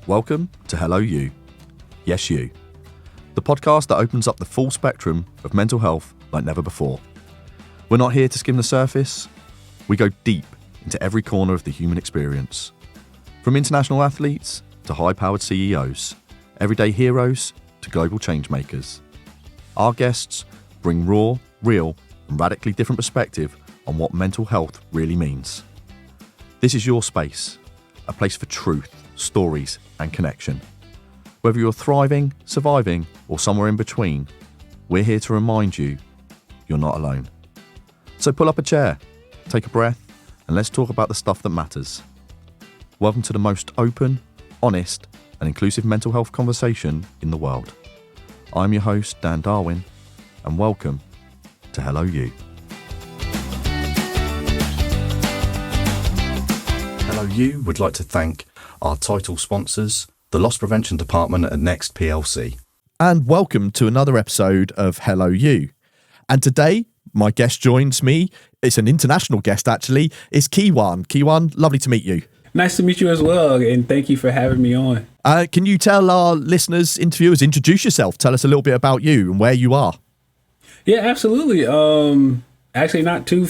Welcome to Hello You. Yes, you. The podcast that opens up the full spectrum of mental health like never before. We're not here to skim the surface. We go deep into every corner of the human experience. From international athletes to high-powered CEOs, everyday heroes to global change makers. Our guests bring raw, real, and radically different perspective on what mental health really means. This is your space, a place for truth, stories, and connection. Whether you're thriving, surviving, or somewhere in between, we're here to remind you you're not alone. So pull up a chair, take a breath, and let's talk about the stuff that matters. Welcome to the most open, honest, and inclusive mental health conversation in the world. I'm your host, Dan Darwin, and welcome to Hello You. Hello You would like to thank our title sponsors, the Loss Prevention Department at Next PLC. And welcome to another episode of Hello You. And today, my guest joins me. It's an international guest, actually. It's Kijaun. Kijaun, lovely to meet you. Nice to meet you as well, and thank you for having me on. Can you tell our listeners, interviewers, introduce yourself? Tell us a little bit about you and where you are. Yeah, absolutely. Actually, not too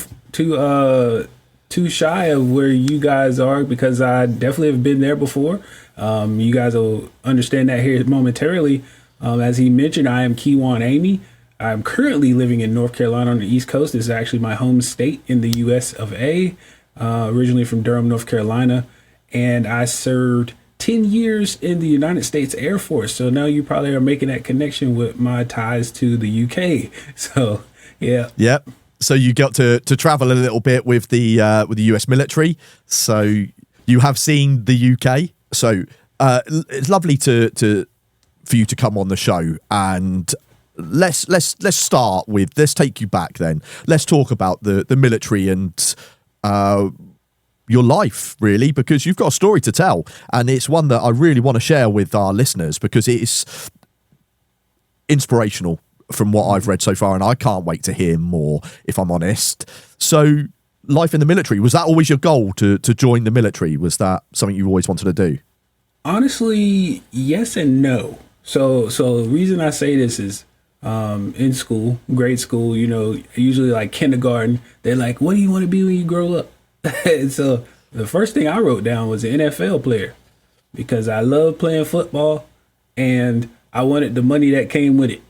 shy of where you guys are, because I definitely have been there before. You guys will understand that here momentarily. As he mentioned, I am Kijaun Amey. I'm currently living in North Carolina on the East Coast. This is actually my home state in the US of A. Originally from Durham, North Carolina, and I served 10 years in the United States Air Force. So now you probably are making that connection with my ties to the UK. So, yeah. Yep. So you got to travel a little bit with the US military. So you have seen the UK. So it's lovely for you to come on the show, and let's start with, let's take you back then. Let's talk about the military and your life, really, because you've got a story to tell, and it's one that I really want to share with our listeners because it is inspirational from what I've read so far, and I can't wait to hear more, if I'm honest. So, life in the military, was that always your goal to join the military? Was that something you always wanted to do? Honestly, yes and no. So the reason I say this is, in school, grade school, usually like kindergarten, they're like, what do you want to be when you grow up? And so the first thing I wrote down was an NFL player, because I love playing football and I wanted the money that came with it.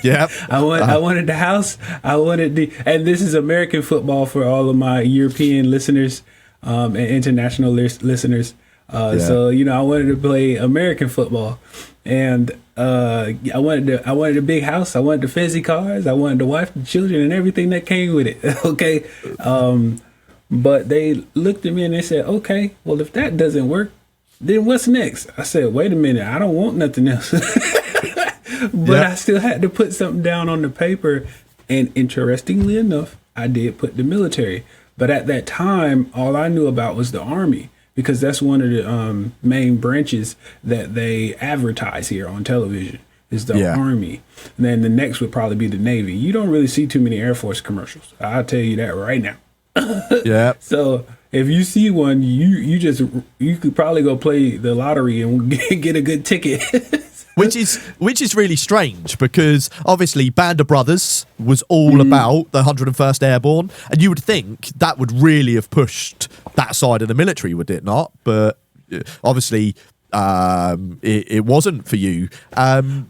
Yeah. I wanted the house. And this is American football for all of my European listeners, and international listeners. So, I wanted to play American football, and I wanted a big house. I wanted the fancy cars. I wanted the wife, the children, and everything that came with it. Okay. But they looked at me and they said, okay, well, if that doesn't work, then what's next? I said, wait a minute, I don't want nothing else. But I still had to put something down on the paper. And interestingly enough, I did put the military. But at that time, all I knew about was the Army, because that's one of the main branches that they advertise here on television, is the Army. And then the next would probably be the Navy. You don't really see too many Air Force commercials. I'll tell you that right now. Yeah. So if you see one, you could probably go play the lottery and get a good ticket. Which is really strange, because obviously Band of Brothers was all about the 101st Airborne, and you would think that would really have pushed that side of the military, would it not? But obviously it wasn't for you.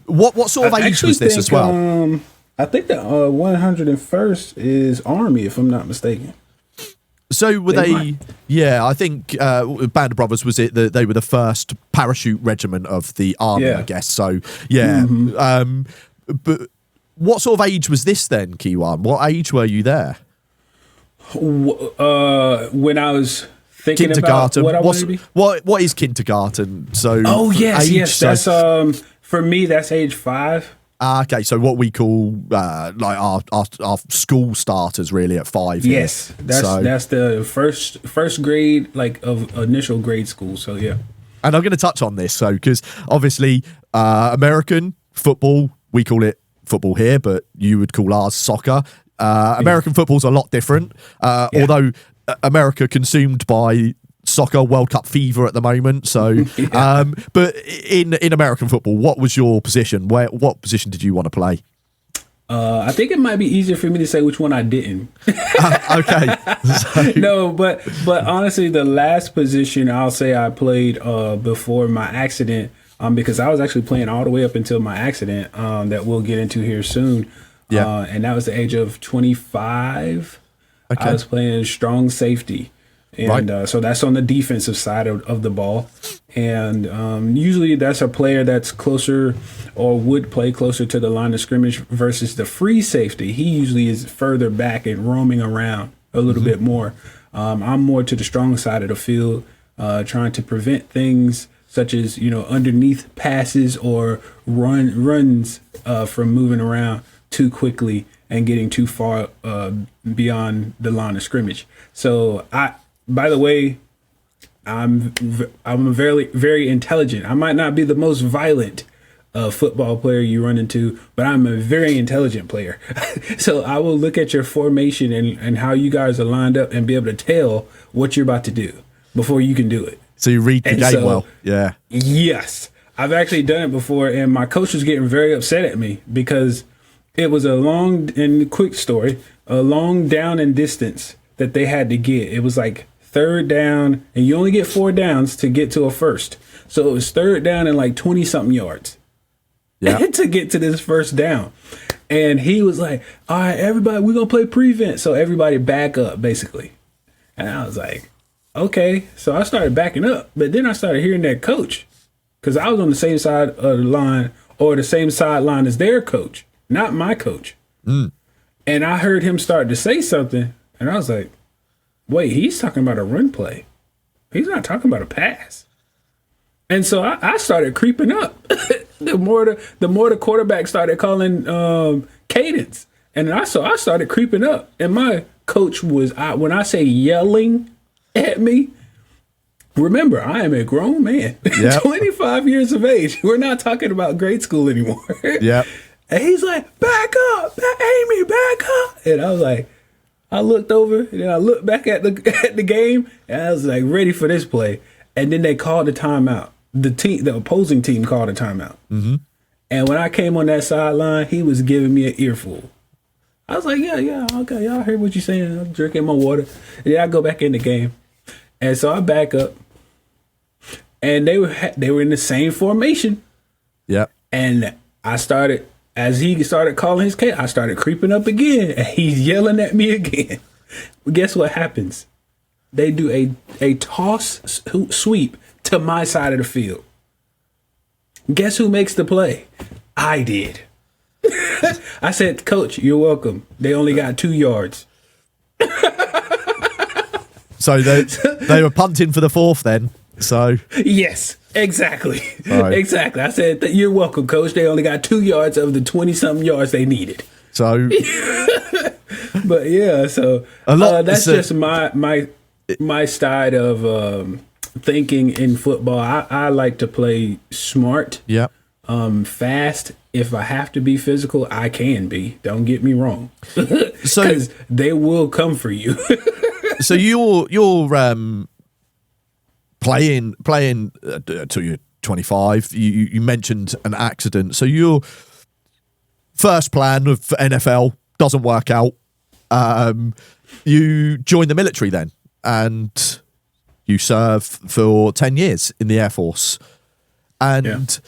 What sort of age was this as well? I think the 101st is Army, if I'm not mistaken. So were they? Yeah, I think Band of Brothers was it. They were the first parachute regiment of the Army, I guess. So yeah. But what sort of age was this then, Kijaun? What age were you there? When I was thinking about what I wanted to be. What is kindergarten? So yes. That's for me. That's age 5. Okay, so what we call like our school starters, really, at 5. Yes, that's the first grade, like, of initial grade school. So yeah, and I'm going to touch on this, so because obviously American football, we call it football here, but you would call ours soccer. American football's a lot different, although America consumed by soccer World Cup fever at the moment. So, but in American football, what was your position? What position did you want to play? I think it might be easier for me to say which one I didn't. Okay. So. No, but honestly, the last position I'll say I played before my accident, because I was actually playing all the way up until my accident, that we'll get into here soon. Yeah. And that was the age of 25. Okay. I was playing strong safety. And so that's on the defensive side of the ball. And usually that's a player that's closer or would play closer to the line of scrimmage versus the free safety. He usually is further back and roaming around a little bit more. I'm more to the strong side of the field, trying to prevent things such as, underneath passes or runs from moving around too quickly and getting too far beyond the line of scrimmage. So by the way, I'm very, very intelligent. I might not be the most violent football player you run into, but I'm a very intelligent player. So I will look at your formation and how you guys are lined up and be able to tell what you're about to do before you can do it. So you read the game well. Yeah. Yes. I've actually done it before, and my coach was getting very upset at me because it was a long and quick story, a long down and distance that they had to get. It was like third down, and you only get 4 downs to get to a first. So it was third down and like 20-something yards to get to this first down. And he was like, all right, everybody, we're going to play prevent. So everybody back up, basically. And I was like, okay. So I started backing up. But then I started hearing that coach, because I was on the same side of the line or the same sideline as their coach, not my coach. And I heard him start to say something, and I was like, wait, he's talking about a run play. He's not talking about a pass. And so I started creeping up. The more the quarterback started calling cadence, and I started creeping up. And my coach was, when I say yelling at me, remember, I am a grown man, 25 years of age. We're not talking about grade school anymore. Yeah. And he's like, back up, Amy, back up. And I was like, I looked over and then I looked back at the game, and I was like ready for this play. And then they called the timeout. The opposing team called a timeout. And when I came on that sideline, he was giving me an earful. I was like, yeah, okay, y'all heard what you're saying. I'm drinking my water. And then I go back in the game. And so I back up. And they were in the same formation. Yeah. And I started, as he started calling his case, I started creeping up again, and he's yelling at me again. But guess what happens? They do a toss sweep to my side of the field. Guess who makes the play? I did. I said, Coach, you're welcome. They only got 2 yards. So they were punting for the 4th then. So yes, exactly. Right. Exactly. I said, you're welcome, Coach. They only got 2 yards of the 20-something yards they needed. So, but yeah, so that's just my style of thinking in football. I like to play smart. Yeah. Fast. If I have to be physical, I can be. Don't get me wrong. Because they will come for you. So you're playing till you're 25. You mentioned an accident. So your first plan of NFL doesn't work out. You join the military then, and you serve for 10 years in the Air Force. And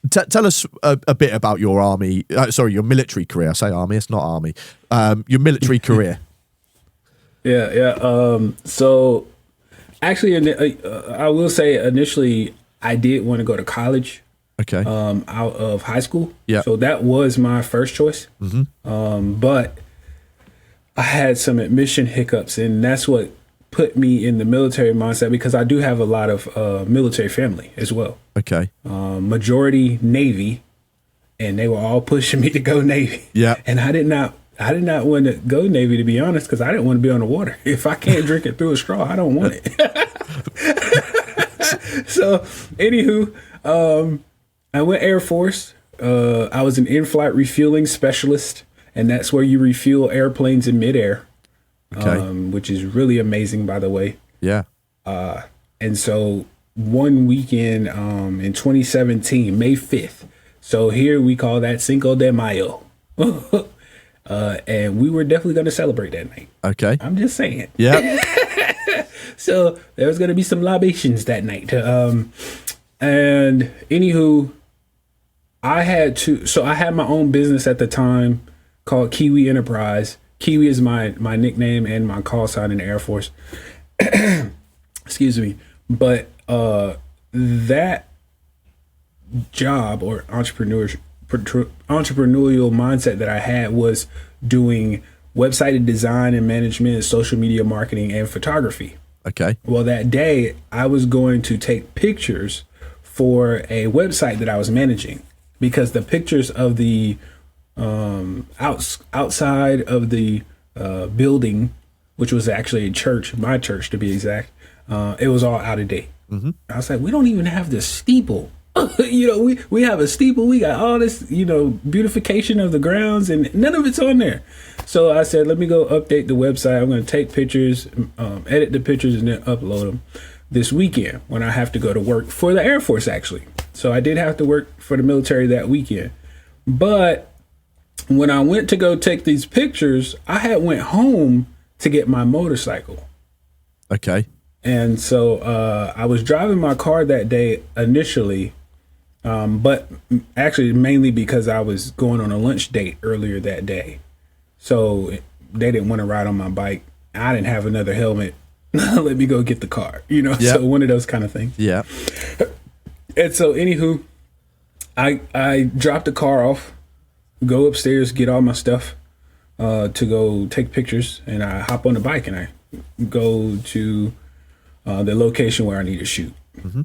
tell us a bit about your army. Your military career. I say army, it's not army. Your military career. So actually, I will say initially I did want to go to college. Okay. Out of high school. Yeah. So that was my first choice. But I had some admission hiccups, and that's what put me in the military mindset, because I do have a lot of military family as well. Okay. Majority Navy, and they were all pushing me to go Navy. Yeah. And I did not want to go Navy, to be honest, because I didn't want to be on the water. If I can't drink it through a straw, I don't want it. So, anywho, I went Air Force. I was an in-flight refueling specialist, and that's where you refuel airplanes in midair, which is really amazing, by the way. Yeah. And so one weekend in 2017, May 5th. So here we call that Cinco de Mayo. And we were definitely going to celebrate that night. Okay. I'm just saying. Yeah. So there was going to be some libations that night. And anywho, I had my own business at the time called Kiwi Enterprise. Kiwi is my nickname and my call sign in the Air Force. Excuse me. But that job or entrepreneurial mindset that I had was doing website design and management, social media marketing, and photography. Okay. Well, that day I was going to take pictures for a website that I was managing, because the pictures of the outside of the building, which was actually a church, my church to be exact, it was all out of date. Mm-hmm. I was like, we don't even have the steeple. We have a steeple. We got all this, beautification of the grounds, and none of it's on there. So I said, let me go update the website. I'm going to take pictures, edit the pictures, and then upload them this weekend when I have to go to work for the Air Force, actually. So I did have to work for the military that weekend. But when I went to go take these pictures, I had went home to get my motorcycle. Okay. And so I was driving my car that day initially, but actually mainly because I was going on a lunch date earlier that day. So they didn't want to ride on my bike. I didn't have another helmet. Let me go get the car, Yep. So one of those kind of things. Yeah. And so anywho, I dropped the car off, go upstairs, get all my stuff to go take pictures, and I hop on the bike and I go to the location where I need to shoot. Mm-hmm.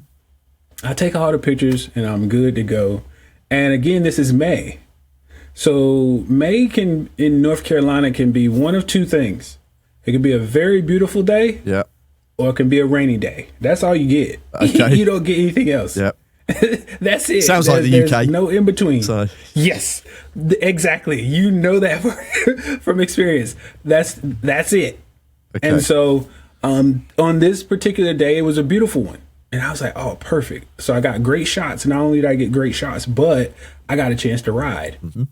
I take all the pictures and I'm good to go. And again, this is May. So May in North Carolina can be one of two things. It can be a very beautiful day, yeah, or it can be a rainy day. That's all you get. Okay. You don't get anything else. Yeah. That's it. Sounds like the UK. There's no in between. So. Yes, exactly. You know that from experience. That's it. Okay. And so on this particular day, it was a beautiful one. And I was like, oh, perfect. So I got great shots. Not only did I get great shots, but I got a chance to ride. Mm-hmm.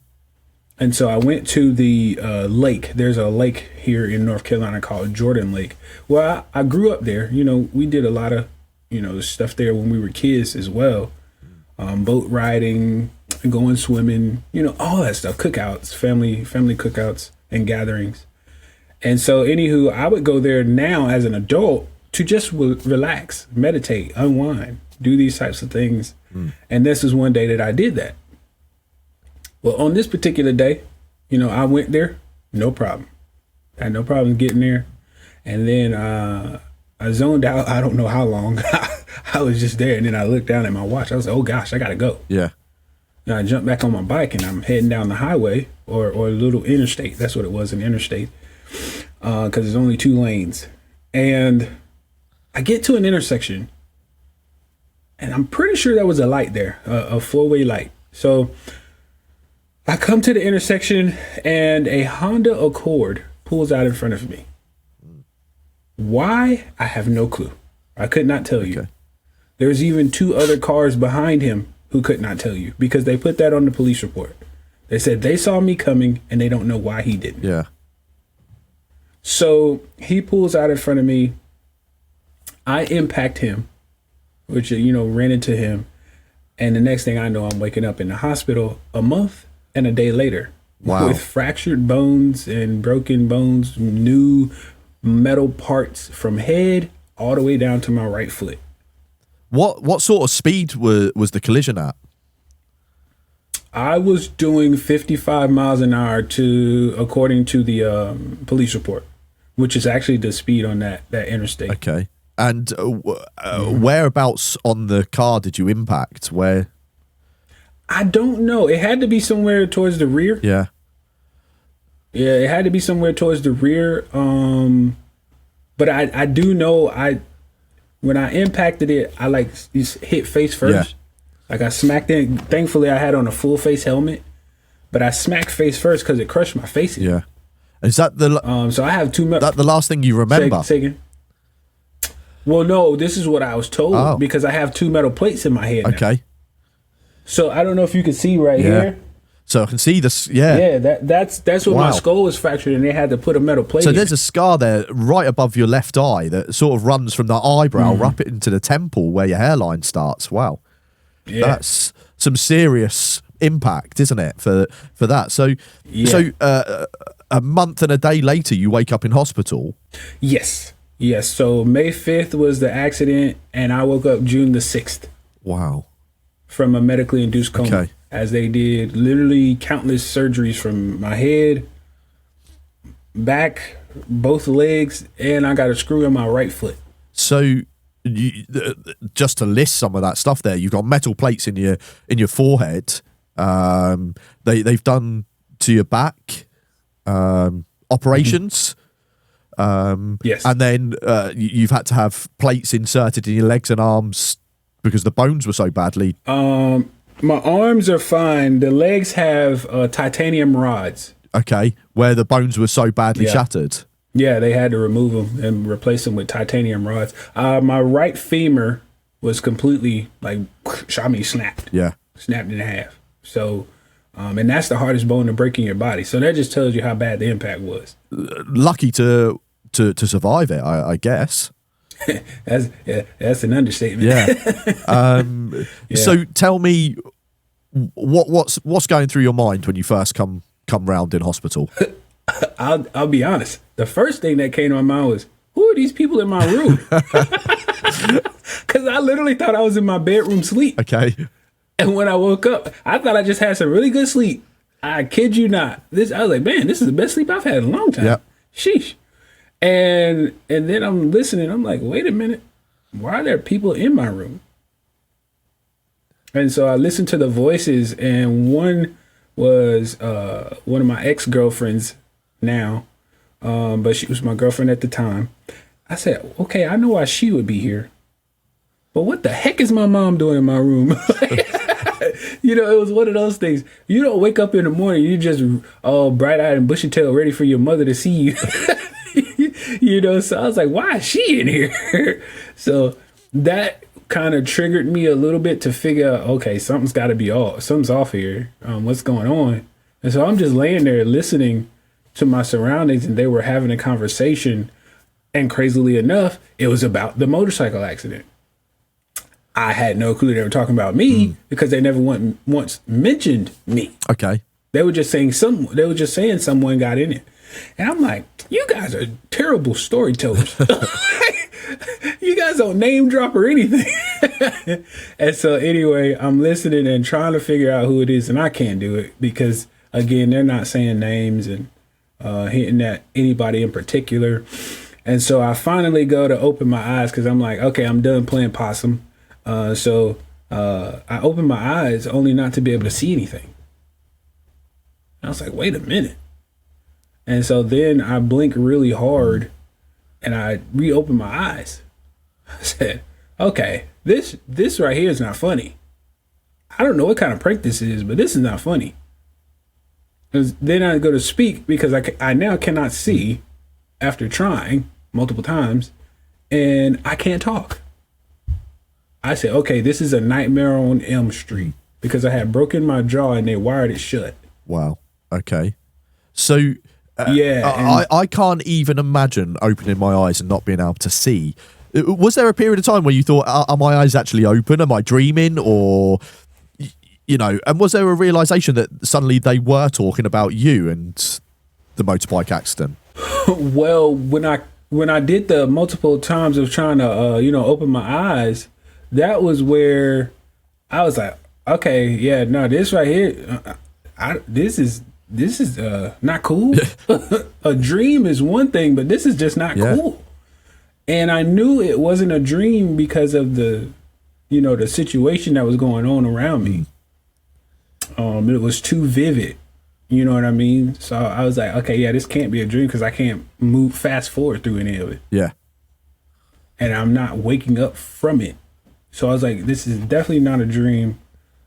And so I went to the lake. There's a lake here in North Carolina called Jordan Lake. Well, I grew up there. We did a lot of, stuff there when we were kids as well. Boat riding, going swimming, all that stuff. Cookouts, family cookouts and gatherings. And so, anywho, I would go there now as an adult to just relax, meditate, unwind, do these types of things. Mm. And this is one day that I did that. Well, on this particular day, I went there, no problem. I had no problem getting there. And then I zoned out. I don't know how long. I was just there. And then I looked down at my watch. I was like, oh, gosh, I got to go. Yeah. And I jumped back on my bike and I'm heading down the highway or a little interstate. That's what it was, an interstate. Because there's only 2 lanes. And I get to an intersection. And I'm pretty sure there was a light there, a 4-way light. So I come to the intersection and a Honda Accord pulls out in front of me. Why? I have no clue. I could not tell you. There's even 2 other cars behind him who could not tell you because they put that on the police report. They said they saw me coming and they don't know why he didn't. Yeah. So he pulls out in front of me. I impact him, which, ran into him. And the next thing I know, I'm waking up in the hospital a month and a day later. Wow. With fractured bones and broken bones, new metal parts from head all the way down to my right foot. What sort of speed was the collision at? I was doing 55 miles an hour according to the police report, which is actually the speed on that interstate. Okay. And whereabouts on the car did you impact? Where? I don't know. It had to be somewhere towards the rear. Yeah. Yeah, it had to be somewhere towards the rear. But I do know when I impacted it, I hit face first. Yeah. I smacked it. Thankfully, I had on a full face helmet, but I smacked face first because it crushed my face. Yeah. Is that the? So I have 2. That the last thing you remember? Say again. Well, no, this is what I was told because I have 2 metal plates in my head now. Okay. So I don't know if you can see right here. So I can see this. Yeah. Yeah, that's where my skull was fractured, and they had to put a metal plate. So there's a scar there right above your left eye that sort of runs from the eyebrow up into the temple where your hairline starts. Wow. Yeah. That's some serious impact, isn't it, for that? So a month and a day later, you wake up in hospital. Yes. So May 5th was the accident, and I woke up June the 6th. Wow. From a medically induced coma. Okay. As they did literally countless surgeries from my head, back, both legs, and I got a screw in my right foot. So, just to list some of that stuff there, you've got metal plates in your forehead. They've done to your back operations. Yes. And then you've had to have plates inserted in your legs and arms because the bones were so badly. My arms are fine. The legs have titanium rods. Okay, where the bones were so badly shattered. Yeah, they had to remove them and replace them with titanium rods. My right femur was completely snapped. Yeah, snapped in half. So, and that's the hardest bone to break in your body. So that just tells you how bad the impact was. Lucky to survive it, I guess. That's an understatement. Yeah. So tell me, what's going through your mind when you first come round in hospital? I'll be honest. The first thing that came to my mind was, who are these people in my room? Because I literally thought I was in my bedroom sleep. Okay. And when I woke up, I thought I just had some really good sleep. I kid you not. I was like, man, this is the best sleep I've had in a long time. Yep. Sheesh. And then I'm listening. I'm like, wait a minute. Why are there people in my room? And so I listened to the voices, and one was one of my ex-girlfriends now, but she was my girlfriend at the time. I said, okay, I know why she would be here, but what the heck is my mom doing in my room? It was one of those things. You don't wake up in the morning, you just all bright-eyed and bushy-tailed, ready for your mother to see you. So I was like, why is she in here? So that kind of triggered me a little bit to figure out, okay, something's got to be off. Something's off here. What's going on? And so I'm just laying there listening to my surroundings, and they were having a conversation. And crazily enough, it was about the motorcycle accident. I had no clue they were talking about me because they never once mentioned me. Okay. They were just saying someone got in it. And I'm like, you guys are terrible storytellers. You guys don't name drop or anything. And so anyway, I'm listening and trying to figure out who it is, and I can't do it because, again, they're not saying names and hitting at anybody in particular. And so I finally go to open my eyes because I'm like, okay, I'm done playing possum. So I opened my eyes only not to be able to see anything. I was like, wait a minute. And so then I blinked really hard and I reopened my eyes. I said, okay, this right here is not funny. I don't know what kind of prank this is, but this is not funny. Because then I go to speak because I now cannot see after trying multiple times, and I can't talk. I said, okay, this is a nightmare on Elm Street because I had broken my jaw and they wired it shut. Wow. Okay. So I can't even imagine opening my eyes and not being able to see. Was there a period of time where you thought, are my eyes actually open? Am I dreaming? Or, and was there a realization that suddenly they were talking about you and the motorbike accident? Well, when I did the multiple times of trying to, open my eyes, that was where I was like, okay, yeah, no, this right here, this is not cool. A dream is one thing, but this is just not cool. And I knew it wasn't a dream because of the situation that was going on around me. It was too vivid. You know what I mean? So I was like, okay, yeah, this can't be a dream because I can't move fast forward through any of it. Yeah. And I'm not waking up from it. So I was like, this is definitely not a dream,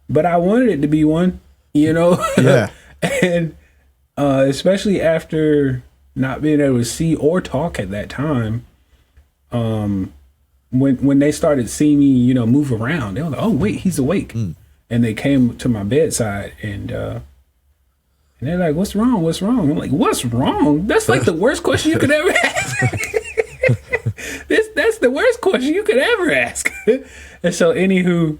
but I wanted it to be one, Yeah. And especially after not being able to see or talk at that time, when they started seeing me, move around, they were like, "Oh, wait, he's awake." And they came to my bedside and they're like, "What's wrong? What's wrong?" I'm like, "What's wrong? That's like the worst question you could ever ask." That's the worst question you could ever ask. And so, anywho,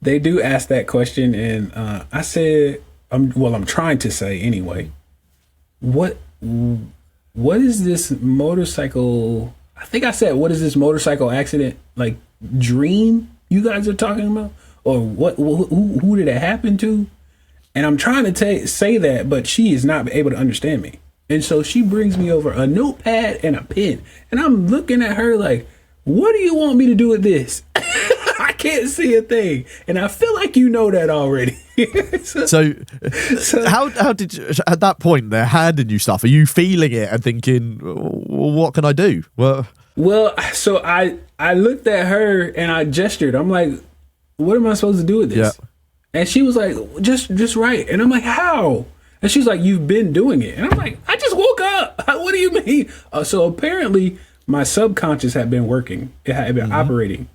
they do ask that question, and I said, I'm trying to say anyway, what is this motorcycle? I think I said, what is this motorcycle accident like dream you guys are talking about, or what? Who did it happen to? And I'm trying to say that, but she is not able to understand me. And so she brings me over a notepad and a pen, and I'm looking at her like, "What do you want me to do with this?" I can't see a thing, and I feel like you know that already. so how did you, at that point they're handing you stuff? Are you feeling it and thinking, well, what can I do? Well, so I looked at her and I gestured. I'm like, "What am I supposed to do with this?" Yeah. And she was like, just write. And I'm like, "How?" And she's like, "You've been doing it." And I'm like, "I just woke up. What do you mean?" So apparently my subconscious had been working. It had been operating.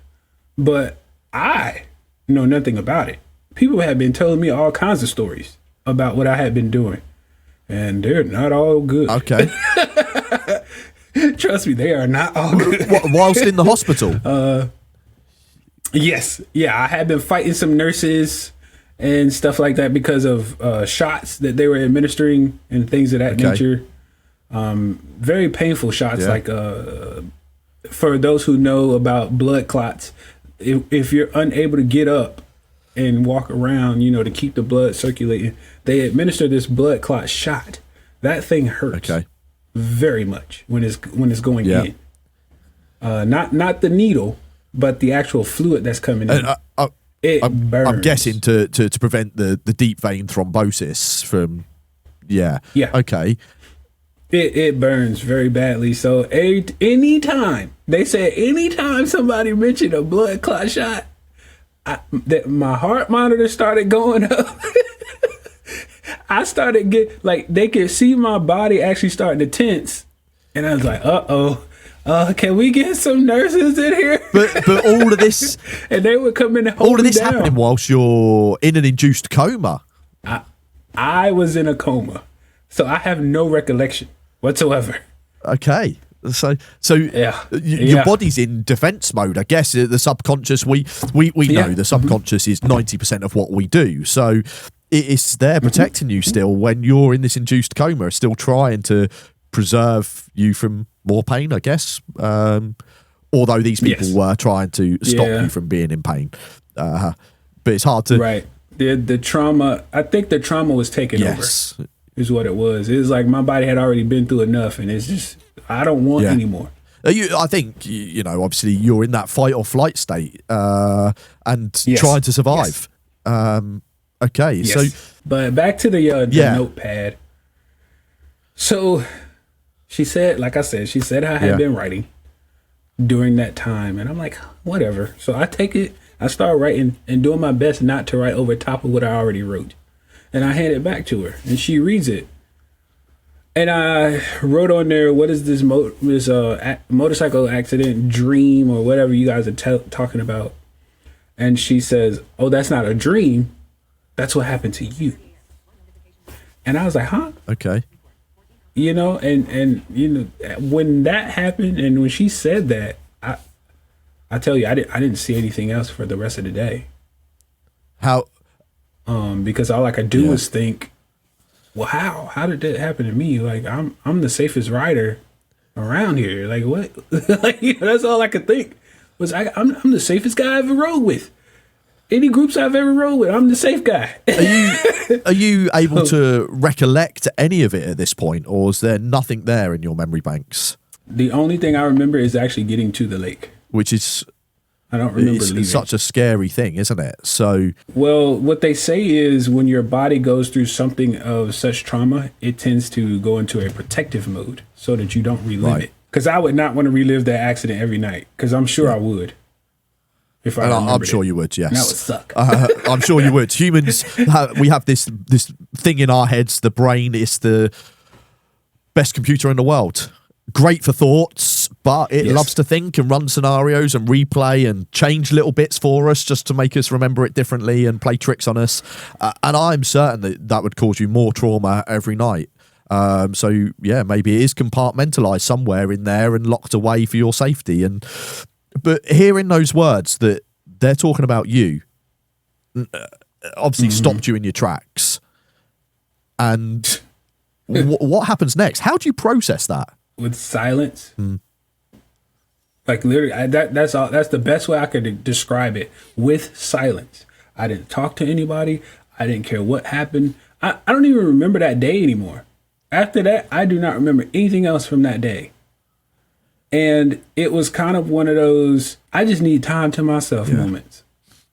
But I know nothing about it. People have been telling me all kinds of stories about what I had been doing. And they're not all good. Okay. Trust me, they are not all good. Whilst in the hospital? Yes. Yeah, I had been fighting some nurses and stuff like that because of shots that they were administering and things of that nature. Very painful shots. Like for those who know about blood clots, if you're unable to get up and walk around, to keep the blood circulating, they administer this blood clot shot. That thing hurts very much when it's going in. Not the needle, but the actual fluid that's coming in. It burns. I'm guessing to prevent the deep vein thrombosis from, okay. It burns very badly. So anytime somebody mentioned a blood clot shot, my heart monitor started going up. I started they could see my body actually starting to tense, and I was like, can we get some nurses in here? But all of this, and they would come in and hold all of this down. happening whilst you're in an induced coma. I was in a coma, so I have no recollection whatsoever. Okay, so your body's in defense mode, I guess. The subconscious, we know the subconscious is 90% of what we do. So it's there protecting you still when you're in this induced coma, still trying to preserve you from more pain, I guess. Although these people were trying to stop you from being in pain, but it's hard to. Right. The trauma. I think the trauma was taken over. Is what it was. It was like my body had already been through enough, and it's just I don't want anymore. I think obviously you're in that fight or flight state, and trying to survive. Okay, so but back to the notepad. So she said, like I said, I had been writing during that time, and I'm like, whatever. So I take it, I start writing and doing my best not to write over top of what I already wrote. And I hand it back to her, and she reads it. And I wrote on there, what is this motorcycle accident dream or whatever you guys are talking about? And she says, "Oh, that's not a dream. That's what happened to you." And I was like, huh? Okay. And when that happened and when she said that, I tell you, I didn't see anything else for the rest of the day. How? Because all I could do was think, well, how did that happen to me? Like I'm the safest rider around here. Like what? That's all I could think was I'm the safest guy I ever rode with. Any groups I've ever rode with, I'm the safe guy. Are you able to recollect any of it at this point, or is there nothing there in your memory banks? The only thing I remember is actually getting to the lake, which is. I don't remember leaving. It's such a scary thing, isn't it? So, well, what they say is when your body goes through something of such trauma, it tends to go into a protective mode so that you don't relive it. Because I would not want to relive that accident every night, because I'm sure I would. If I'm sure you would, yes. And that would suck. I'm sure you would. Humans, we have this thing in our heads, the brain is the best computer in the world. great for thoughts, but it loves to think and run scenarios and replay and change little bits for us just to make us remember it differently and play tricks on us. And I'm certain that would cause you more trauma every night. So yeah, maybe it is compartmentalized somewhere in there and locked away for your safety. But hearing those words that they're talking about you obviously stopped you in your tracks. And what happens next? How do you process that? With silence. Like literally, that's the best way I could describe it. With silence. I didn't talk to anybody. I didn't care what happened. I don't even remember that day anymore. After that, I do not remember anything else from that day. And it was kind of one of those, I just need time to myself moments.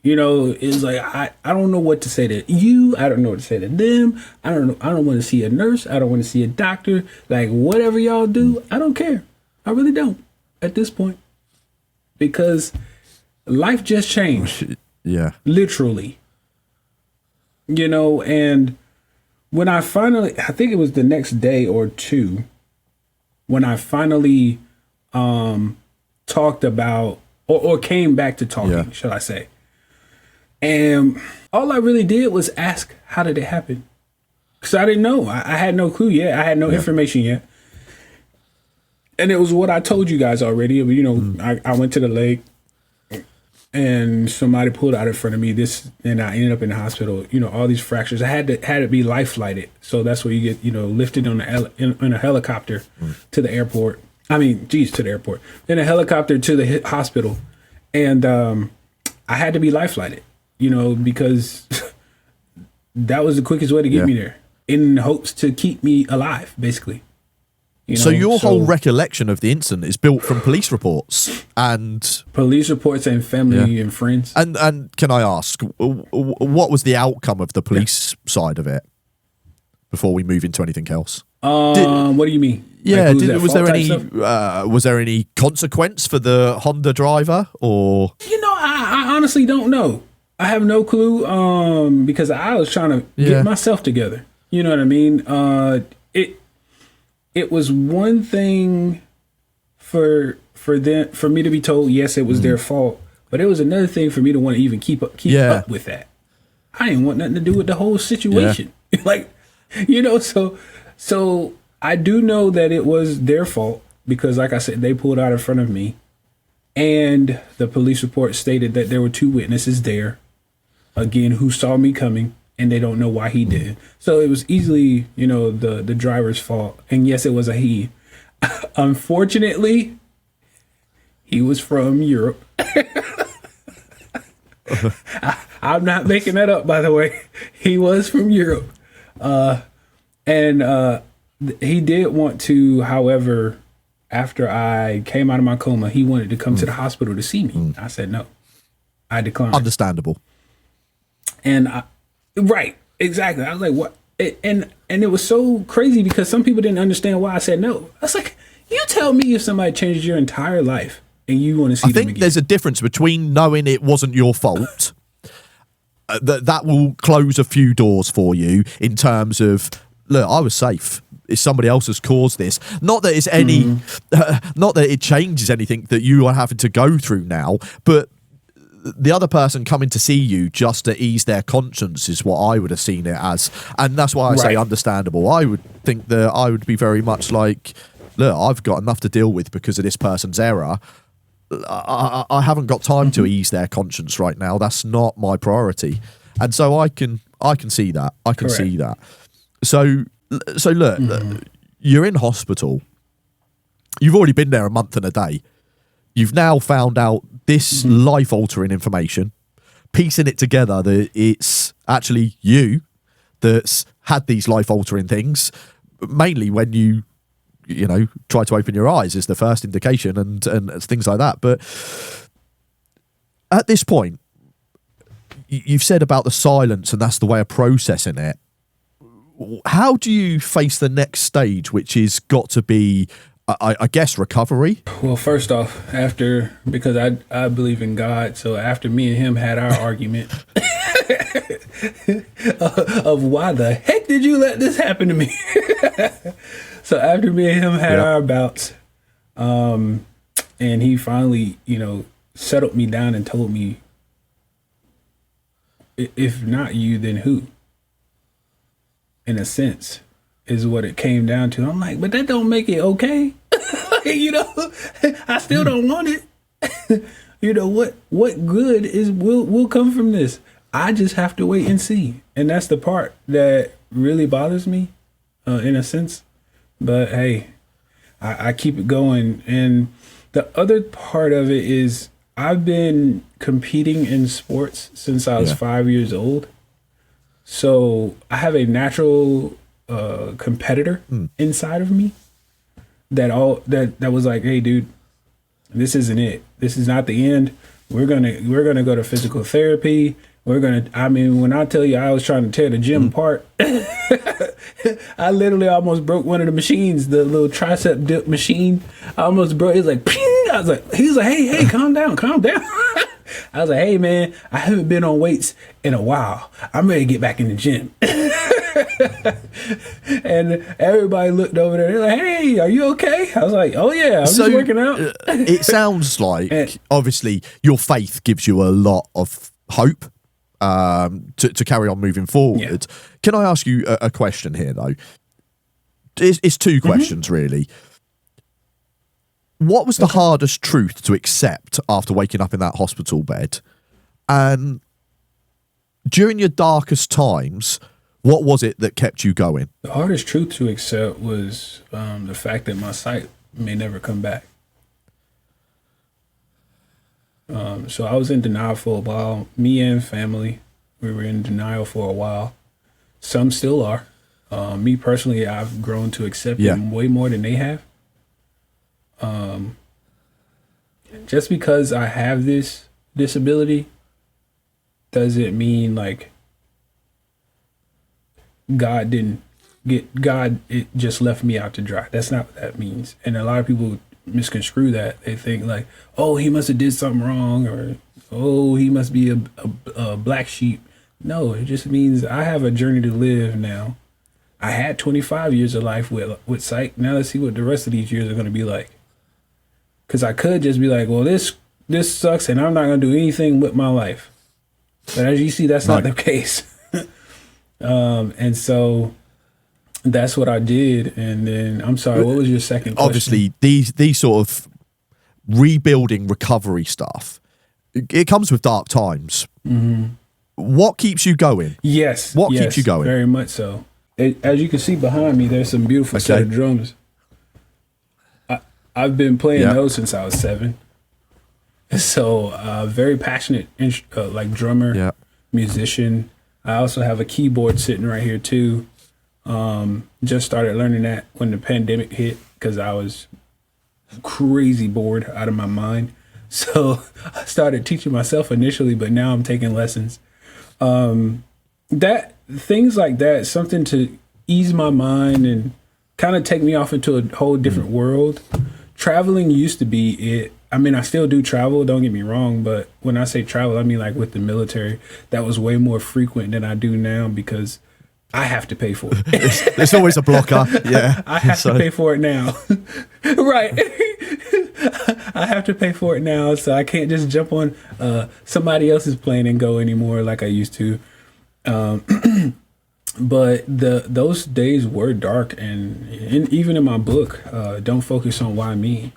You know, it's like, I don't know what to say to you. I don't know what to say to them. I don't know. I don't want to see a nurse. I don't want to see a doctor. Like, whatever y'all do, I don't care. I really don't at this point. Because life just changed. Yeah. Literally. You know, and when I think it was the next day or two, when I finally talked about, or came back to talking, shall I say. And all I really did was ask, how did it happen? Because I didn't know. I had no clue yet. I had no information yet. And it was what I told you guys already. You know, I went to the lake and somebody pulled out in front of me and I ended up in the hospital. You know, all these fractures. I had to be life flighted. So that's where you get, you know, lifted on in a helicopter to the airport. To the airport. Then a helicopter to the hospital. And I had to be life flighted. You know, because that was the quickest way to get me there, in hopes to keep me alive, basically. You know? So your whole recollection of the incident is built from police reports and family and friends. And can I ask, what was the outcome of the police side of it before we move into anything else? What do you mean? Yeah, was there any consequence for the Honda driver, or? You know, I honestly don't know. I have no clue, because I was trying to get myself together. You know what I mean? It was one thing for me to be told, yes, it was their fault, but it was another thing for me to want to even keep up with that. I didn't want nothing to do with the whole situation. Like, you know, so I do know that it was their fault because, like I said, they pulled out in front of me, and the police report stated that there were two witnesses there. Again, who saw me coming, and they don't know why he did. So it was easily, you know, the driver's fault. And yes, it was a he. Unfortunately, he was from Europe. I'm not making that up, by the way. He was from Europe. And he did want to, however, after I came out of my coma, he wanted to come to the hospital to see me. I said no. I declined. Understandable. And right, exactly. I was like, what? And it was so crazy because some people didn't understand why I said no. I was like, you tell me if somebody changes your entire life and you want to see them again. I think there's a difference between knowing it wasn't your fault. That will close a few doors for you in terms of, look, I was safe. If somebody else has caused this, not that it's any, not that it changes anything that you are having to go through now, but the other person coming to see you just to ease their conscience is what I would have seen it as. And that's why I say understandable. I would think that I would be very much like, look, I've got enough to deal with because of this person's error. I haven't got time to ease their conscience right now. That's not my priority. And so I can see that. I can see that. So look, you're in hospital. You've already been there a month and a day. You've now found out this life-altering information, piecing it together that it's actually you that's had these life-altering things, mainly when you try to open your eyes is the first indication and things like that. But at this point, you've said about the silence and that's the way of processing it. How do you face the next stage, which is got to be, I guess, recovery? Well, first off, because I believe in God, so after me and him had our argument of why the heck did you let this happen to me? So after me and him had our bouts, And he finally, settled me down and told me, if not you, then who? In a sense, is what it came down to. I'm like, but that don't make it okay. I still don't want it. What good will come from this? I just have to wait and see. And that's the part that really bothers me, in a sense. But hey, I keep it going. And the other part of it is I've been competing in sports since I was 5 years old. So I have a natural competitor inside of me that was like, hey, dude, this isn't it. This is not the end. We're gonna go to physical therapy. When I tell you I was trying to tear the gym apart, I literally almost broke one of the machines, the little tricep dip machine. I almost broke. It was like, ping! He was like, hey, calm down. I was like, hey, man, I haven't been on weights in a while. I'm ready to get back in the gym. And everybody looked over there. They're like, hey, are you okay? I was like, oh, yeah, I'm just working out. It sounds like, obviously, your faith gives you a lot of hope to carry on moving forward. Yeah. Can I ask you a question here, though? It's two questions, really. What was the hardest truth to accept after waking up in that hospital bed? And during your darkest times, what was it that kept you going? The hardest truth to accept was the fact that my sight may never come back. So I was in denial for a while. Me and family, we were in denial for a while. Some still are. Me personally, I've grown to accept it way more than they have. Just because I have this disability doesn't mean like it just left me out to dry. That's not what that means. And a lot of people misconstrue that. They think like, oh, he must have did something wrong, or oh, he must be a black sheep. No, it just means I have a journey to live now. I had 25 years of life with sight. Now let's see what the rest of these years are going to be like. Because I could just be like, well, this sucks, and I'm not going to do anything with my life. But as you see, that's not the case. And so that's what I did. And then, I'm sorry, what was your second question? Obviously, these sort of rebuilding recovery stuff, it comes with dark times. Mm-hmm. What keeps you going? Yes. What keeps you going? Very much so. As you can see behind me, there's some beautiful set of drums. I've been playing those since I was 7. So very passionate, drummer, musician. I also have a keyboard sitting right here too. Just started learning that when the pandemic hit because I was crazy bored out of my mind. So I started teaching myself initially, but now I'm taking lessons. That things like that, something to ease my mind and kind of take me off into a whole different world. Traveling used to be it. I mean, I still do travel, don't get me wrong, but when I say travel, I mean like with the military. That was way more frequent than I do now because I have to pay for it. There's always a blocker. Yeah. I have to pay for it now. Right. I have to pay for it now, so I can't just jump on somebody else's plane and go anymore like I used to. But those days were dark, and even in my book, Don't Focus on Why Me,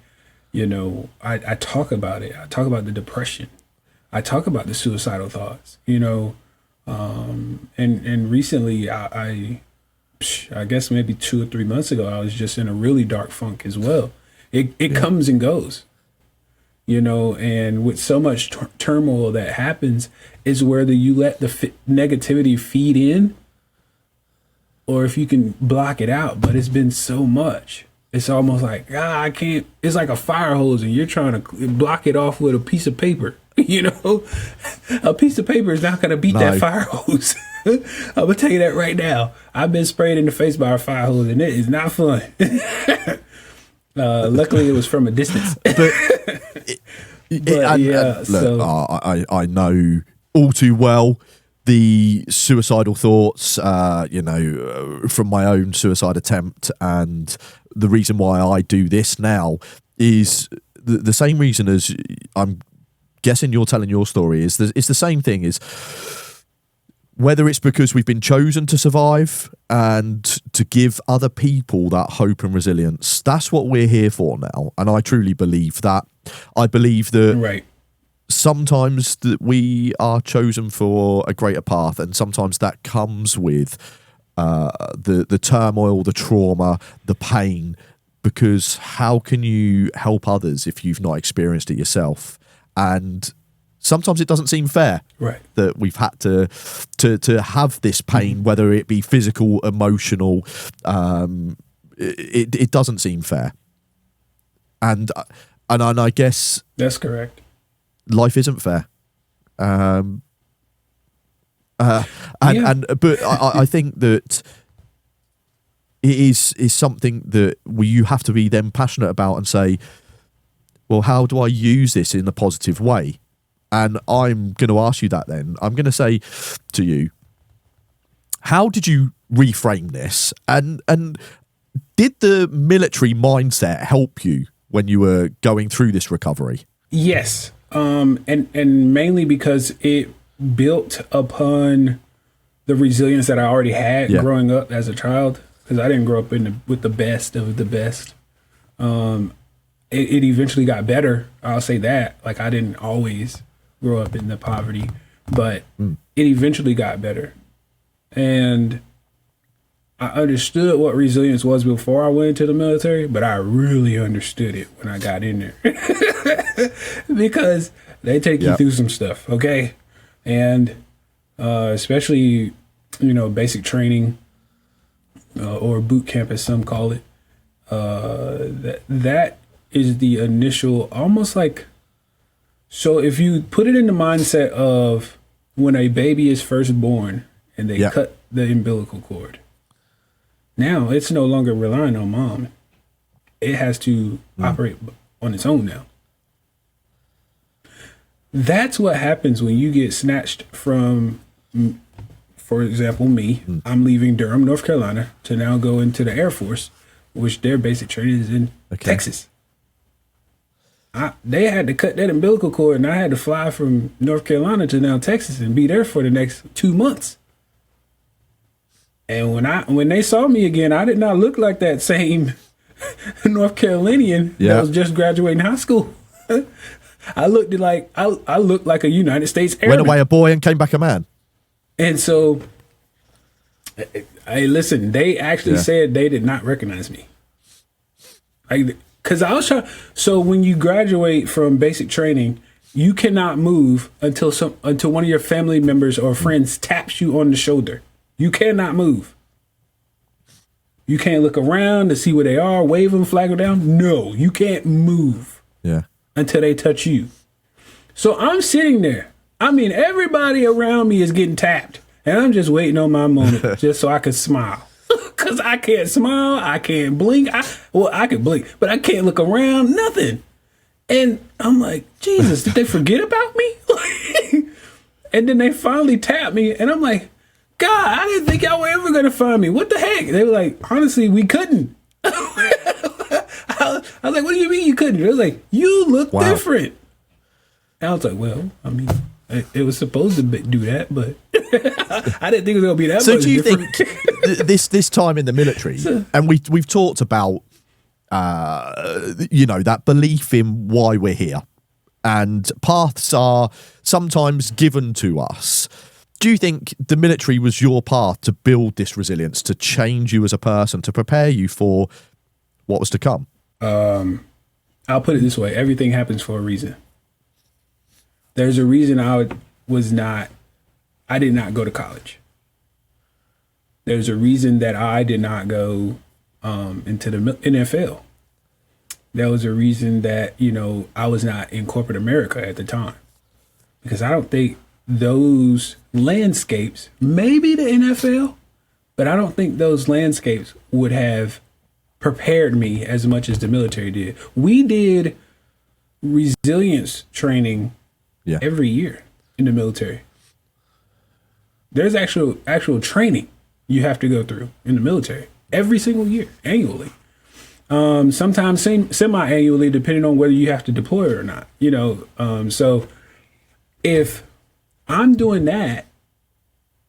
I talk about it. I talk about the depression. I talk about the suicidal thoughts, and recently I guess maybe 2 or 3 months ago, I was just in a really dark funk as well. It comes and goes, and with so much turmoil that happens is whether you let the negativity feed in or if you can block it out. But it's been so much. It's almost like, I can't. It's like a fire hose and you're trying to block it off with a piece of paper. A piece of paper is not going to beat that fire hose. I'm going to tell you that right now. I've been sprayed in the face by a fire hose and it is not fun. Luckily, it was from a distance. I know all too well the suicidal thoughts, from my own suicide attempt, and the reason why I do this now is the same reason as I'm guessing you're telling your story. It's the same thing. Is whether it's because we've been chosen to survive and to give other people that hope and resilience. That's what we're here for now, and I truly believe that. I believe that. Right. Sometimes that we are chosen for a greater path, and sometimes that comes with the turmoil, the trauma, the pain, because how can you help others if you've not experienced it yourself? And sometimes it doesn't seem fair, right, that we've had to have this pain, whether it be physical, emotional. It doesn't seem fair, and I guess that's correct. Life isn't fair. But I think that it is something that you have to be then passionate about and say, well, how do I use this in a positive way? And I'm going to ask you that then. I'm going to say to you, how did you reframe this? And did the military mindset help you when you were going through this recovery? Yes. And mainly because it built upon the resilience that I already had growing up as a child, because I didn't grow up with the best of the best. It eventually got better. I'll say that. Like, I didn't always grow up in the poverty, but it eventually got better. And I understood what resilience was before I went into the military, but I really understood it when I got in there. Because they take you through some stuff, okay? And especially, basic training or boot camp, as some call it. That is the initial, almost like, so if you put it in the mindset of when a baby is first born and they cut the umbilical cord, now it's no longer relying on mom. It has to operate on its own now. That's what happens when you get snatched from, for example, me. I'm leaving Durham, North Carolina to now go into the Air Force, which their basic training is in Texas. They had to cut that umbilical cord, and I had to fly from North Carolina to now Texas and be there for the next 2 months. And when they saw me again, I did not look like that same North Carolinian that was just graduating high school. I looked like a United States airman. Went away a boy and came back a man. And so, hey, listen, they actually said they did not recognize me. Because I was trying. So when you graduate from basic training, you cannot move until one of your family members or friends taps you on the shoulder. You cannot move. You can't look around to see where they are, wave them, flag them down. No, you can't move. Yeah. Until they touch you. So I'm sitting there. I mean, everybody around me is getting tapped, and I'm just waiting on my moment just so I can smile. Because I can't smile, I can't blink. I can blink, but I can't look around, nothing. And I'm like, Jesus, did they forget about me? And then they finally tapped me, and I'm like, God, I didn't think y'all were ever going to find me. What the heck? They were like, honestly, we couldn't. I was like, what do you mean you couldn't? They was like, you look different. And I was like, well, I mean, it was supposed to do that, but I didn't think it was going to be that much different. So do you think this time in the military, and we've talked about, that belief in why we're here, and paths are sometimes given to us. Do you think the military was your path to build this resilience, to change you as a person, to prepare you for what was to come? I'll put it this way. Everything happens for a reason. There's a reason I did not go to college. There's a reason that I did not go into the NFL. There was a reason that, I was not in corporate America at the time. Because I don't think those landscapes, maybe the NFL, but I don't think those landscapes would have prepared me as much as the military did. We did resilience training every year in the military. There's actual training you have to go through in the military every single year, annually. Sometimes semi-annually, depending on whether you have to deploy or not. So if I'm doing that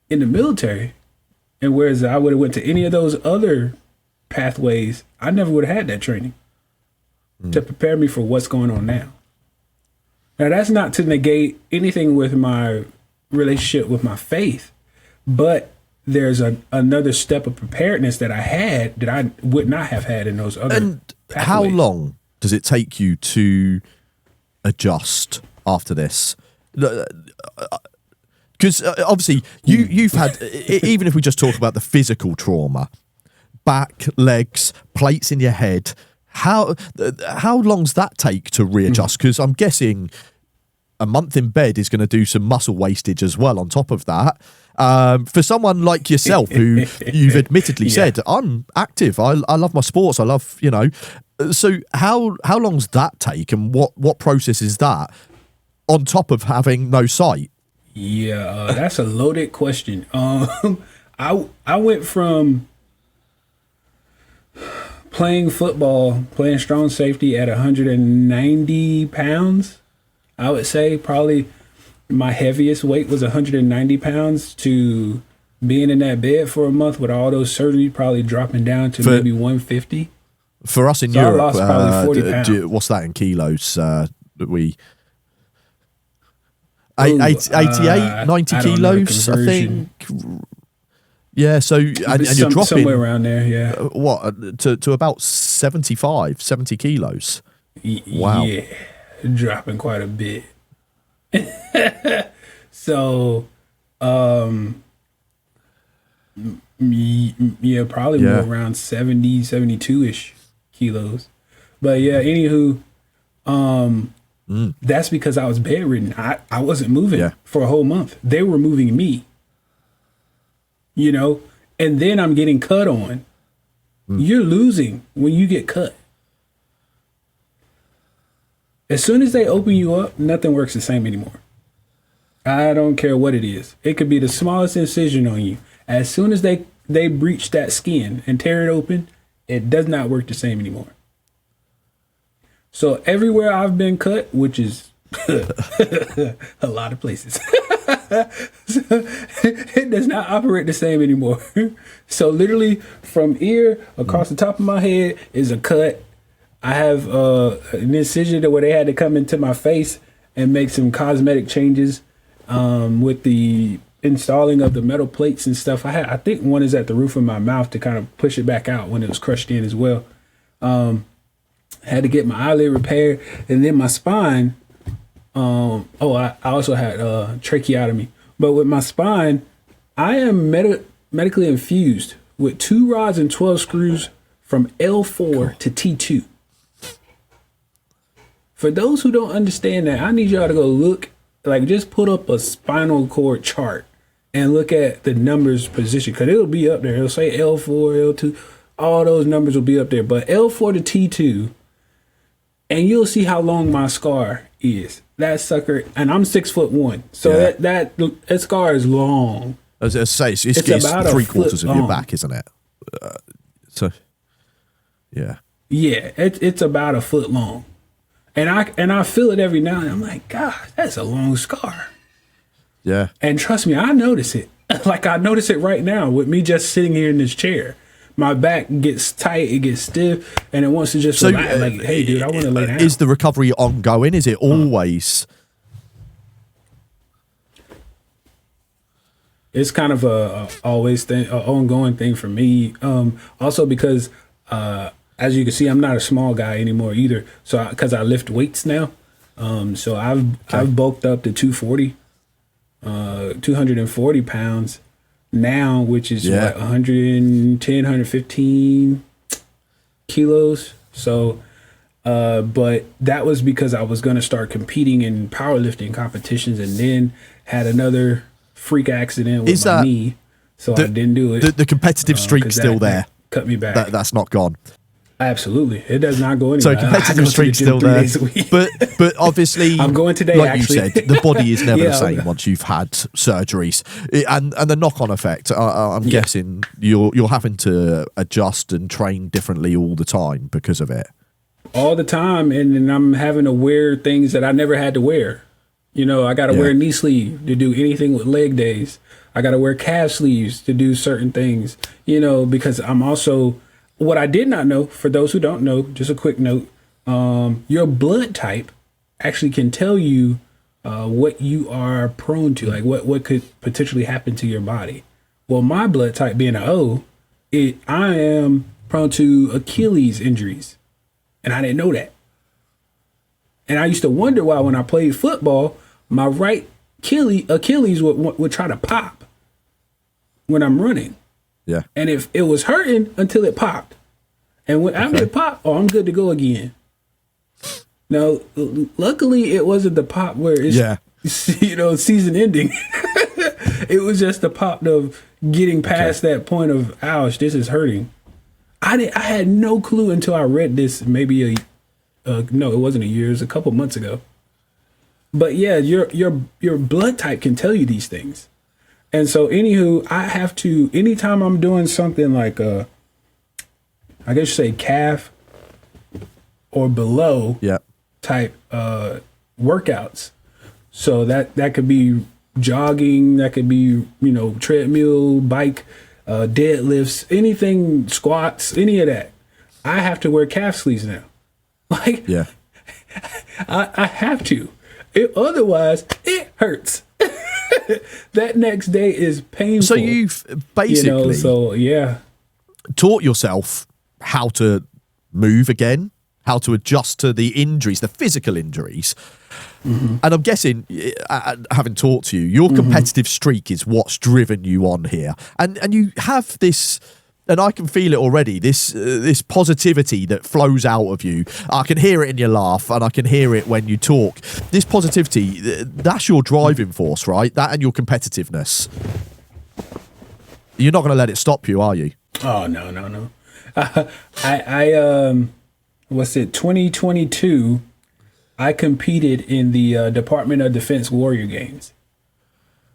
in the military, and whereas I would have went to any of those other pathways, I never would have had that training to prepare me for what's going on now. Now, that's not to negate anything with my relationship with my faith, but there's another step of preparedness that I had that I would not have had in those other And pathways. how long does it take you to adjust after this? Because obviously you've had, even if we just talk about the physical trauma, back, legs, plates in your head, how long's that take to readjust? Because I'm guessing a month in bed is going to do some muscle wastage as well on top of that. For someone like yourself, who you've admittedly said, I'm active, I love my sports, I love, so how long's that take, and what process is that on top of having no sight? Yeah, that's a loaded question. I went from playing football, playing strong safety at 190 pounds. I would say probably my heaviest weight was 190 pounds, to being in that bed for a month with all those surgeries, probably dropping down to maybe 150. For us in So Europe, I lost probably 40 pounds. what's that in kilos? 88, I 90 don't know the kilos, I conversion. think. Yeah, so and you're dropping somewhere around there, yeah. What to about 75, 70 kilos. Wow. Yeah, dropping quite a bit. So, probably more around 70, 72-ish kilos. But yeah, anywho, that's because I was bedridden. I wasn't moving for a whole month. They were moving me. And then I'm getting cut on. You're losing when you get cut. As soon as they open you up, nothing works the same anymore. I don't care what it is. It could be the smallest incision on you. As soon as they breach that skin and tear it open, it does not work the same anymore. So everywhere I've been cut, which is a lot of places, it does not operate the same anymore. So literally from ear across the top of my head is a cut. I have an incision where they had to come into my face and make some cosmetic changes with the installing of the metal plates and stuff. I think one is at the roof of my mouth to kind of push it back out when it was crushed in as well. Had to get my eyelid repaired, and then my spine. I also had tracheotomy. But with my spine, I am medically infused with 2 rods and 12 screws from L4 to T2. For those who don't understand that, I need y'all to go look, just put up a spinal cord chart and look at the numbers position, because it'll be up there. It'll say L4, L2, all those numbers will be up there. But L4 to T2, and you'll see how long my scar is. That sucker, and I'm 6'1", so that scar is long. As I say, it's about 3/4 of your back, isn't it? Yeah, it's about a foot long, and I feel it every now and then. I'm like, God, that's a long scar. Yeah, and trust me, I notice it. I notice it right now with me just sitting here in this chair. My back gets tight, it gets stiff, and it wants to just relax. Hey, dude, I want to lay down. Is the recovery ongoing? Is it always? It's kind of a ongoing thing for me. Also because, as you can see, I'm not a small guy anymore either. So because I lift weights now, so I've bulked up to 240 pounds. Now, which is 110, 115 kilos. So, but that was because I was going to start competing in powerlifting competitions, and then had another freak accident with my knee. So I didn't do it. The competitive streak's still there. Cut me back. That's not gone. Absolutely, it does not go anywhere. So competitive streak's still there, but obviously, I'm going today. Like actually. you said, the body is never the same once you've had surgeries, and the knock-on effect. I'm guessing you're having to adjust and train differently all the time because of it. All the time, and I'm having to wear things that I never had to wear. You know, I got to wear a knee sleeve to do anything with leg days. I got to wear calf sleeves to do certain things. You know, because I'm also. What I did not know, for those who don't know, just a quick note, your blood type actually can tell you what you are prone to, like what could potentially happen to your body. Well, my blood type being an O, I am prone to Achilles injuries, and I didn't know that. And I used to wonder why when I played football, my right Achilles would try to pop when I'm running. Yeah. And if it was hurting until it popped. And when after it popped, I'm good to go again. Now, luckily, it wasn't the pop where it's, you know, season ending. It was just the pop of getting past that point of, ouch, this is hurting. I had no clue until I read this maybe no, it wasn't a year, it was a couple months ago. But yeah, your blood type can tell you these things. And so, anywho, I have to, anytime I'm doing something like, I guess you say calf or below type workouts. So that could be jogging, that could be, you know, treadmill, bike, deadlifts, anything, squats, any of that. I have to wear calf sleeves now. Like, I have to. Otherwise, it hurts. That next day is painful. So you've basically taught yourself how to move again, how to adjust to the injuries, the physical injuries. And I'm guessing, having talked to you, your competitive streak is what's driven you on here. And you have this, and I can feel it already, this positivity that flows out of you. I can hear it in your laugh, and I can hear it when you talk. This positivity, that's your driving force, right? That and your competitiveness. You're not going to let it stop you, are you? Oh, no. I what's it, 2022, I competed in the Department of Defense Warrior Games.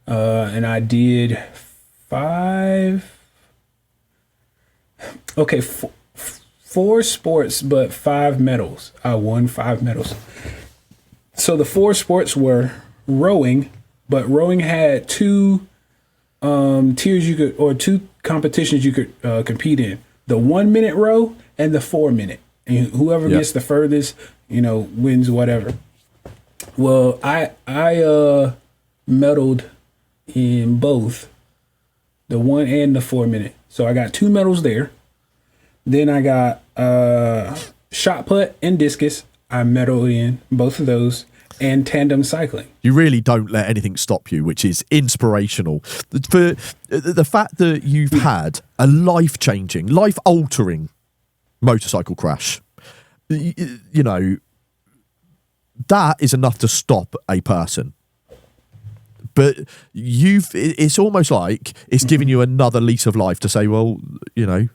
And I did four sports, but 5 medals. I won 5 medals. So the 4 sports were rowing, but rowing had 2 tiers you could, or 2 competitions you could compete in. The 1 minute row and the 4 minute. And whoever gets the furthest, you know, wins whatever. Well, I medaled in both the 1 and the 4 minute. So I got 2 medals there. Then I got shot put and discus. I medaled in both of those, and tandem cycling. You really don't let anything stop you, which is inspirational. For the fact that you've had a life-changing, life-altering motorcycle crash, you know, that is enough to stop a person. But it's almost like it's giving you another lease of life to say, well, you know,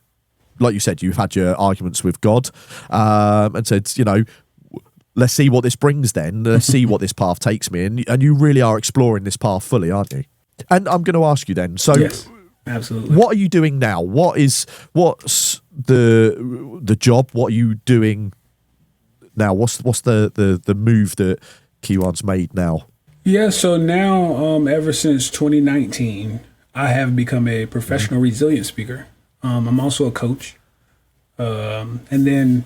like you said, you've had your arguments with God, and said, you know, let's see what this brings then. Let's see what this path takes me. And you really are exploring this path fully, aren't you? And I'm going to ask you then, so yes, absolutely. What are you doing now? What's the job? What are you doing now? What's the move that Kijaun's made now? Yeah, so now, ever since 2019, I have become a professional resilience speaker. I'm also a coach. And then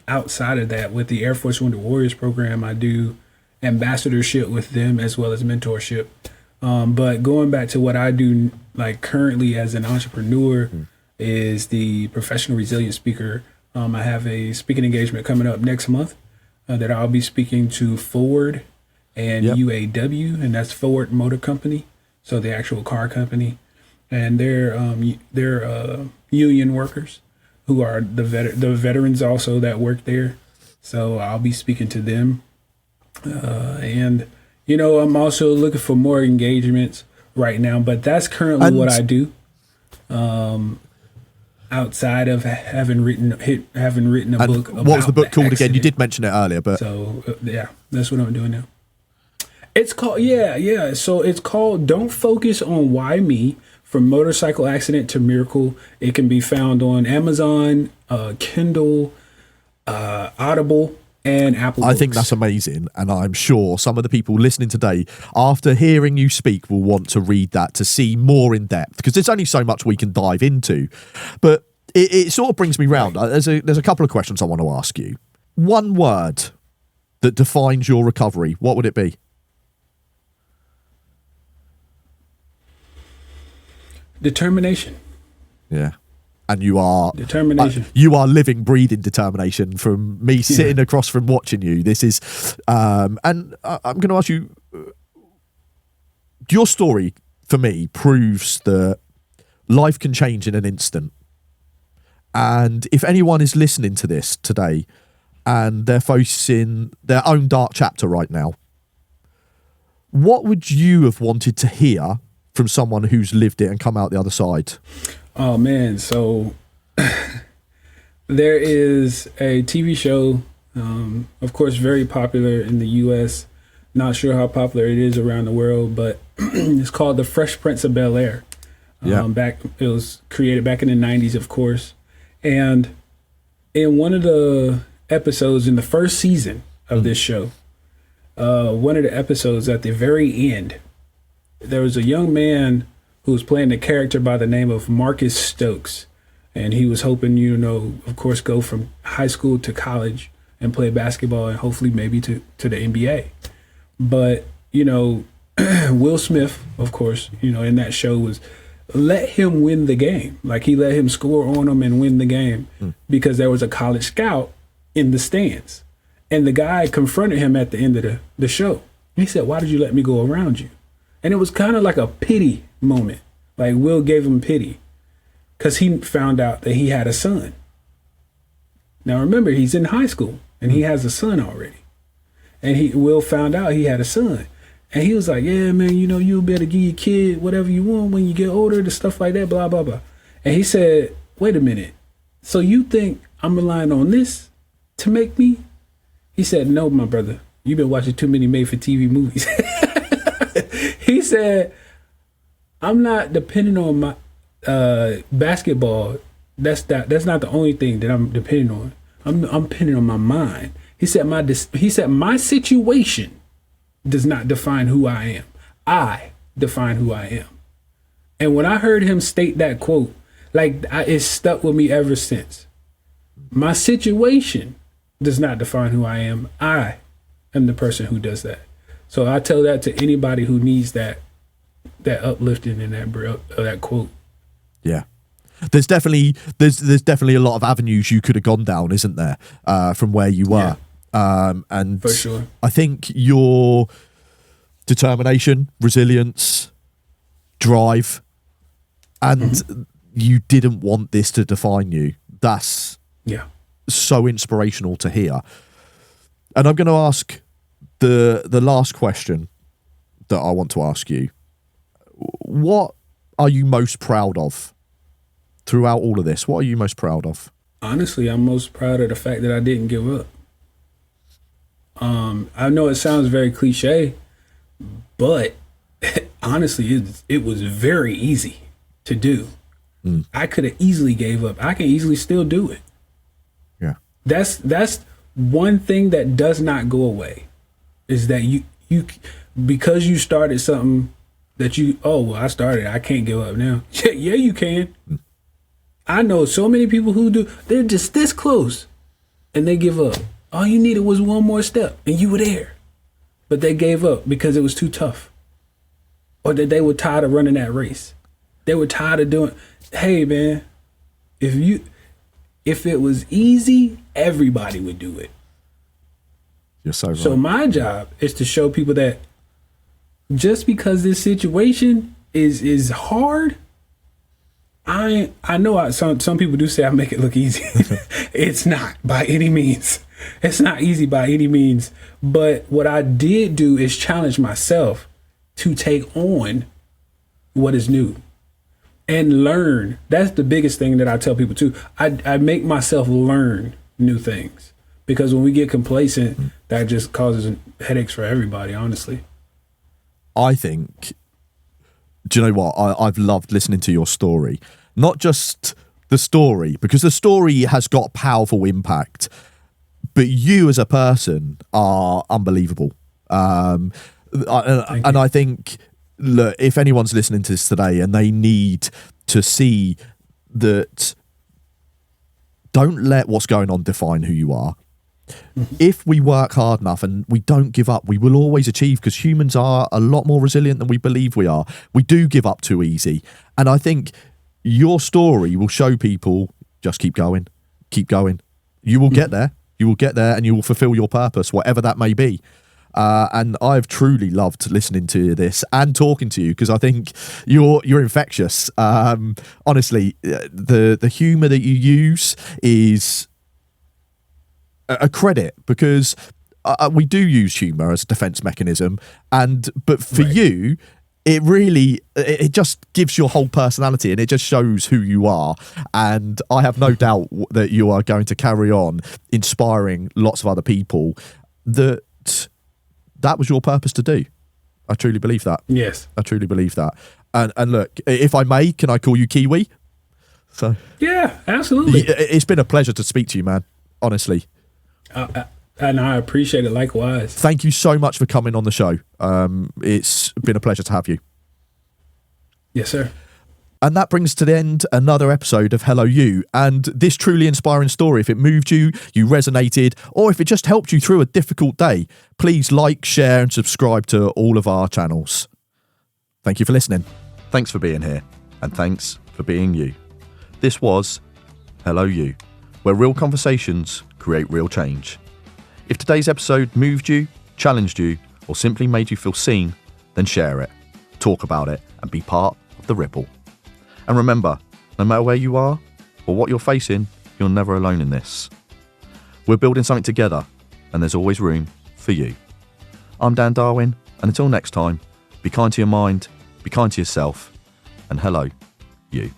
outside of that, with the Air Force Wounded Warriors program, I do ambassadorship with them as well as mentorship. But going back to what I do, like currently as an entrepreneur, is the professional resilience speaker. I have a speaking engagement coming up next month that I'll be speaking to Ford and UAW, and that's Ford Motor Company, so the actual car company, and they're union workers who are the veterans also that work there. So I'll be speaking to them, and you know, I'm also looking for more engagements right now, but that's currently what I do. outside of having written a book. What was the book called again? You did mention it earlier, but so yeah, that's what I'm doing now. It's called So it's called "Don't Focus on Why Me: From Motorcycle Accident to Miracle." It can be found on Amazon, Kindle, Audible, and Apple Books. I think that's amazing, and I'm sure some of the people listening today, after hearing you speak, will want to read that to see more in depth, because there's only so much we can dive into. But it sort of brings me round. There's a couple of questions I want to ask you. One word that defines your recovery, what would it be? Determination. Yeah. And you are determination. You are living, breathing determination. From me sitting across from watching you, this is, and I'm going to ask you. Your story for me proves that life can change in an instant. And if anyone is listening to this today, and they're facing their own dark chapter right now, what would you have wanted to hear from someone who's lived it and come out the other side? Oh man, so there is a TV show, of course, very popular in the U.S. Not sure how popular it is around the world, but it's called The Fresh Prince of Bel-Air. It was created back in the 90s, of course. And in one of the episodes in the first season of this show, one of the episodes at the very end, there was a young man who was playing a character by the name of Marcus Stokes. And he was hoping, of course, go from high school to college and play basketball and hopefully maybe to the NBA. But, Will Smith, of course, in that show was let him win the game. Like he let him score on him and win the game because there was a college scout in the stands. And the guy confronted him at the end of the show. He said, "Why did you let me go around you?" And it was kind of like a pity moment. Like Will gave him pity because he found out that he had a son. Now remember, he's in high school and he has a son already. And Will found out he had a son. And he was like, "Yeah, man, you better give your kid whatever you want when you get older, the stuff like that, blah, blah, blah." And he said, "Wait a minute. So you think I'm relying on this to make me?" He said, "No, my brother. You've been watching too many made-for-TV movies." He said, "I'm not depending on my basketball. That's not the only thing that I'm depending on. I'm depending on my mind." He said, my situation does not define who I am. I define who I am." And when I heard him state that quote, it stuck with me ever since. My situation does not define who I am. I am the person who does that. So I tell that to anybody who needs that uplifting in that quote. Yeah. There's definitely a lot of avenues you could have gone down, isn't there? From where you were. And for sure. I think your determination, resilience, drive, and you didn't want this to define you. That's so inspirational to hear. And I'm going to ask the last question that I want to ask you. What are you most proud of throughout all of this? What are you most proud of? Honestly, I'm most proud of the fact that I didn't give up. I know it sounds very cliche, but honestly, it was very easy to do. I could have easily gave up. I can easily still do it. Yeah. That's one thing that does not go away, is that you because you started something that I started, I can't give up now. Yeah, you can. I know so many people who do. They're just this close and they give up. All you needed was one more step and you were there. But they gave up because it was too tough. Or that they were tired of running that race. They were tired of doing. Hey man, if it was easy, everybody would do it. You're so right. So my job is to show people that just because this situation is hard, I know some people do say I make it look easy. It's not by any means. It's not easy by any means. But what I did do is challenge myself to take on what is new. and learn. That's the biggest thing that I tell people too. I make myself learn new things, because when we get complacent, that just causes headaches for everybody, honestly. I think, do you know what? I've loved listening to your story. Not just the story, because the story has got powerful impact, but you as a person are unbelievable. And I think, look, if anyone's listening to this today and they need to see that, don't let what's going on define who you are. If we work hard enough and we don't give up, we will always achieve, because humans are a lot more resilient than we believe we are. We do give up too easy. And I think your story will show people, just keep going, keep going. You will get there. You will get there and you will fulfill your purpose, whatever that may be. And I've truly loved listening to this and talking to you, because I think you're infectious. Honestly, the humour that you use is a credit, because we do use humour as a defence mechanism. But for you, it just gives your whole personality, and it just shows who you are. And I have no doubt that you are going to carry on inspiring lots of other people. That was your purpose to do. I truly believe that. Yes. I truly believe that. And look, if I may, can I call you Kiwi? So yeah, absolutely. It's been a pleasure to speak to you, man. Honestly. And I appreciate it likewise. Thank you so much for coming on the show. It's been a pleasure to have you. Yes, sir. And that brings to the end another episode of Hello You. And this truly inspiring story, if it moved you, you resonated, or if it just helped you through a difficult day, please like, share and subscribe to all of our channels. Thank you for listening. Thanks for being here, and thanks for being you. This was Hello You, where real conversations create real change. If today's episode moved you, challenged you, or simply made you feel seen, then share it, talk about it, and be part of the ripple. And remember, no matter where you are or what you're facing, you're never alone in this. We're building something together, and there's always room for you. I'm Dan Darwin, and until next time, be kind to your mind, be kind to yourself, and hello, you.